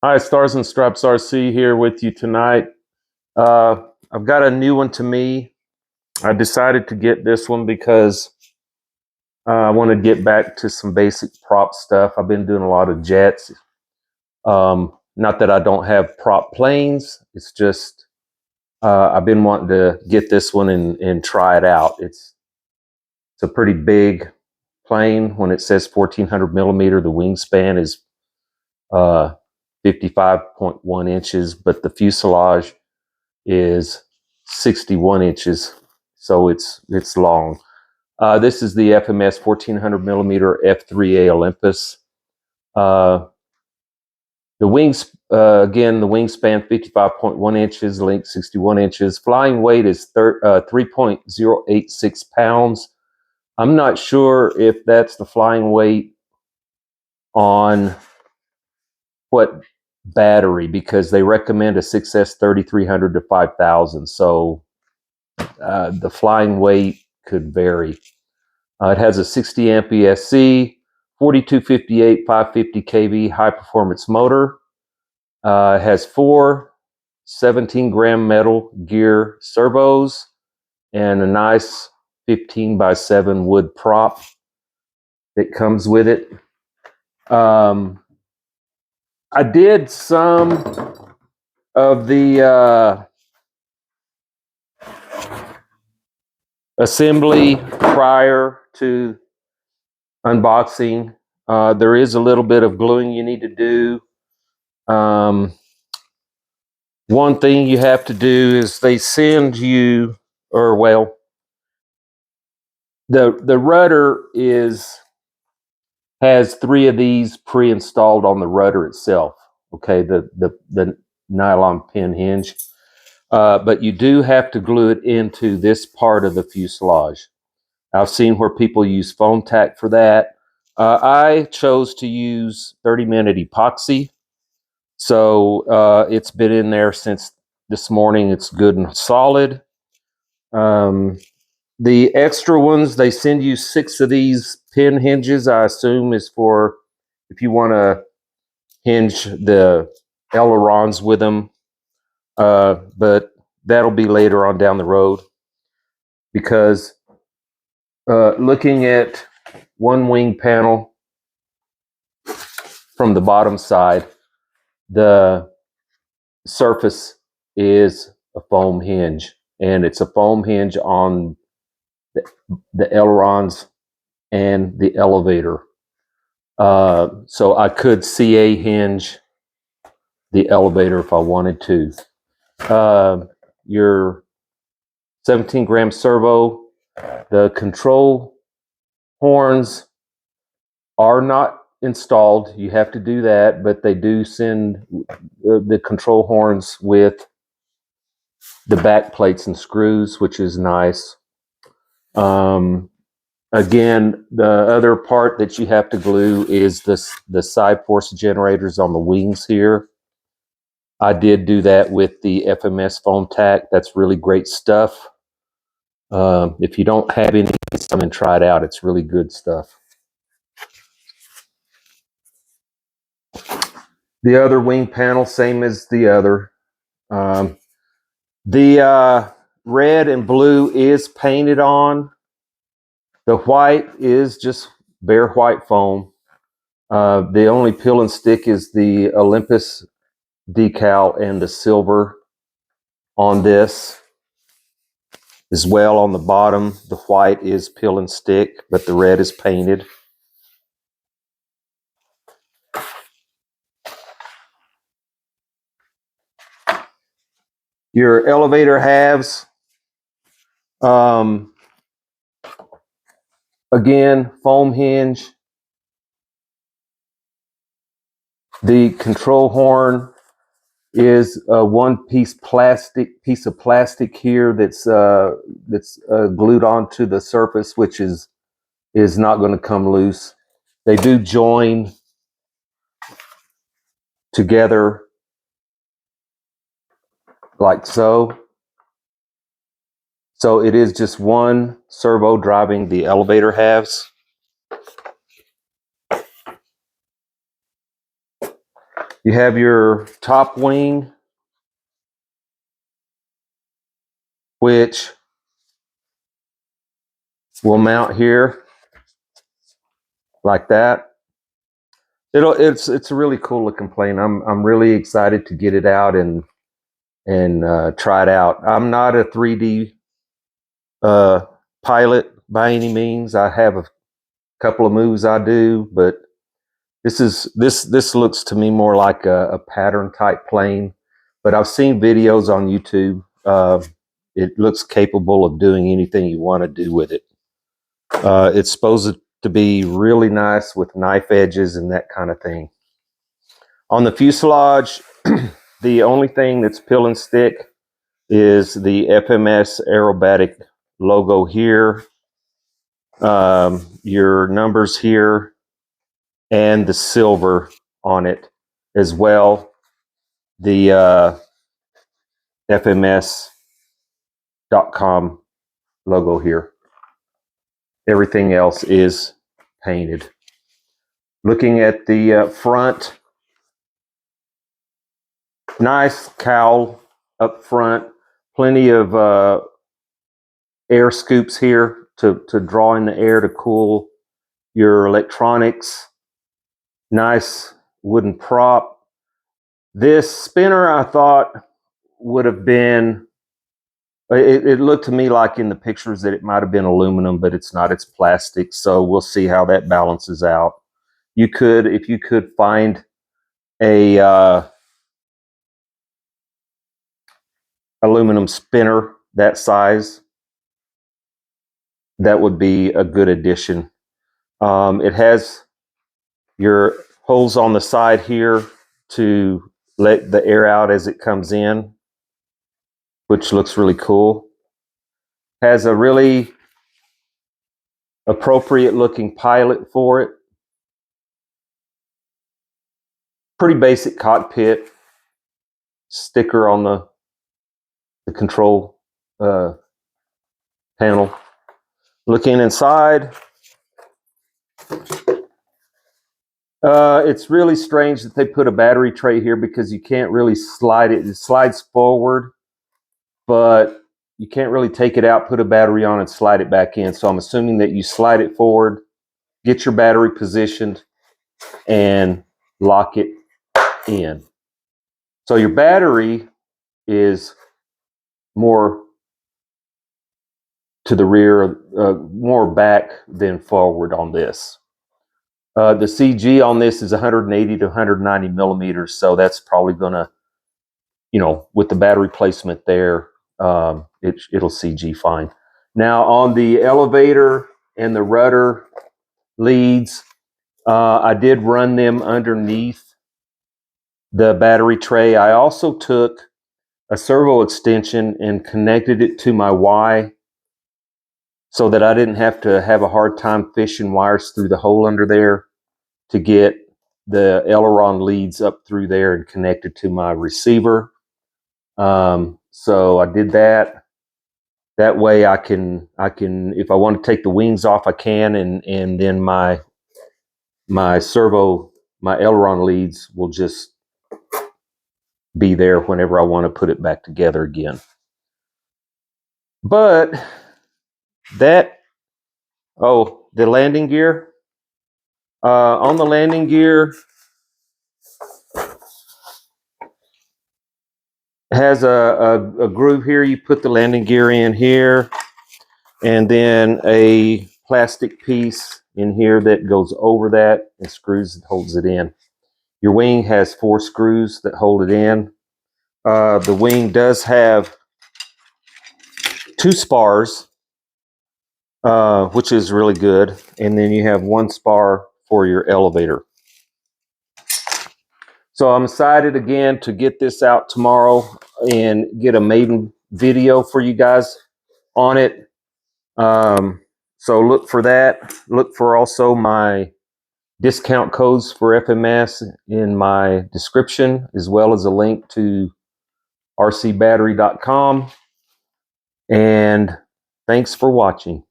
Hi, Stars and Stripes RC here with you tonight. I've got a new one to me. I decided to get this one because I want to get back to some basic prop stuff. I've been doing a lot of jets. Not that I don't have prop planes. It's just I've been wanting to get this one and try it out. It's a pretty big plane. When it says 1400 millimeter, the wingspan is 55.1 inches, but the fuselage is 61 inches, so it's long. This is the FMS 1400 millimeter F3A Olympus. The wings, again, the wingspan 55.1 inches, length 61 inches. Flying weight is 3.086 pounds. I'm not sure if that's the flying weight on what battery, because they recommend a 6S 3300 to 5000. So the flying weight could vary. It has a 60 amp ESC, 4258 550 kV high performance motor. It has four 17-gram metal gear servos and a nice 15x7 wood prop that comes with it. I did some of the assembly prior to unboxing. There is a little bit of gluing you need to do. One thing you have to do is they send you, or well, the rudder has three of these pre-installed on the rudder itself. Okay, the nylon pin hinge. But you do have to glue it into this part of the fuselage. I've seen where people use foam tack for that. I chose to use 30-minute epoxy. So it's been in there since this morning. It's good and solid. The extra ones, they send you 6 of these pin hinges. I assume is for if you want to hinge the ailerons with them. But that'll be later on down the road, because looking at one wing panel from the bottom side, the surface is a foam hinge, and it's a foam hinge on the ailerons and the elevator. So I could CA hinge the elevator if I wanted to. Your 17-gram servo, the control horns are not installed. You have to do that, but they do send the control horns with the back plates and screws, which is nice. Again, the other part that you have to glue is the side force generators on the wings here. I did do that with the FMS foam tack. That's really great stuff. If you don't have any, come and try it out. It's really good stuff. The other wing panel, same as the other. The red and blue is painted on. The white is just bare white foam. The only peel and stick is the Olympus decal and the silver on this. As well, on the bottom, the white is peel and stick, but the red is painted. Your elevator halves, again, foam hinge. The control horn is a one-piece piece of plastic here that's glued onto the surface, which is not going to come loose. They do join together like so. So it is just one servo driving the elevator halves. You have your top wing, which will mount here like that. It's a really cool looking plane. I'm really excited to get it out and try it out. I'm not a 3D pilot by any means. I have a couple of moves I do, but this looks to me more like a pattern type plane. But I've seen videos on YouTube. It looks capable of doing anything you want to do with it. It's supposed to be really nice with knife edges and that kind of thing. On the fuselage, the only thing that's pill and stick is the FMS aerobatic logo here, your numbers here, and the silver on it as well. The FMS.com logo here. Everything else is painted. Looking at the front, nice cowl up front, plenty of air scoops here to draw in the air to cool your electronics. Nice wooden prop. This spinner I thought would have been, it looked to me like in the pictures that it might have been aluminum, but it's not, it's plastic. So we'll see how that balances out. You could, if you could find a aluminum spinner that size, that would be a good addition. It has your holes on the side here to let the air out as it comes in, which looks really cool. Has a really appropriate looking pilot for it. Pretty basic cockpit. Sticker on the control panel. Looking inside, it's really strange that they put a battery tray here because you can't really slide it. It slides forward, but you can't really take it out, put a battery on, and slide it back in. So I'm assuming that you slide it forward, get your battery positioned, and lock it in. So your battery is more to the rear, more back than forward on this. The CG on this is 180 to 190 millimeters, so that's probably going to, you know, with the battery placement there, it'll CG fine. Now on the elevator and the rudder leads, I did run them underneath the battery tray. I also took a servo extension and connected it to my Y so that I didn't have to have a hard time fishing wires through the hole under there to get the aileron leads up through there and connected to my receiver. So I did that. That way I can, if I want to take the wings off, I can, and then my servo, my aileron leads will just be there whenever I want to put it back together again. But that, oh, the landing gear. On the landing gear, has a groove here. You put the landing gear in here, and then a plastic piece in here that goes over that and screws and holds it in. Your wing has 4 screws that hold it in. The wing does have 2 spars, which is really good. And then you have 1 spar for your elevator. So I'm excited again to get this out tomorrow and get a maiden video for you guys on it. So look for that. Look for also my discount codes for FMS in my description, as well as a link to rcbattery.com. And thanks for watching.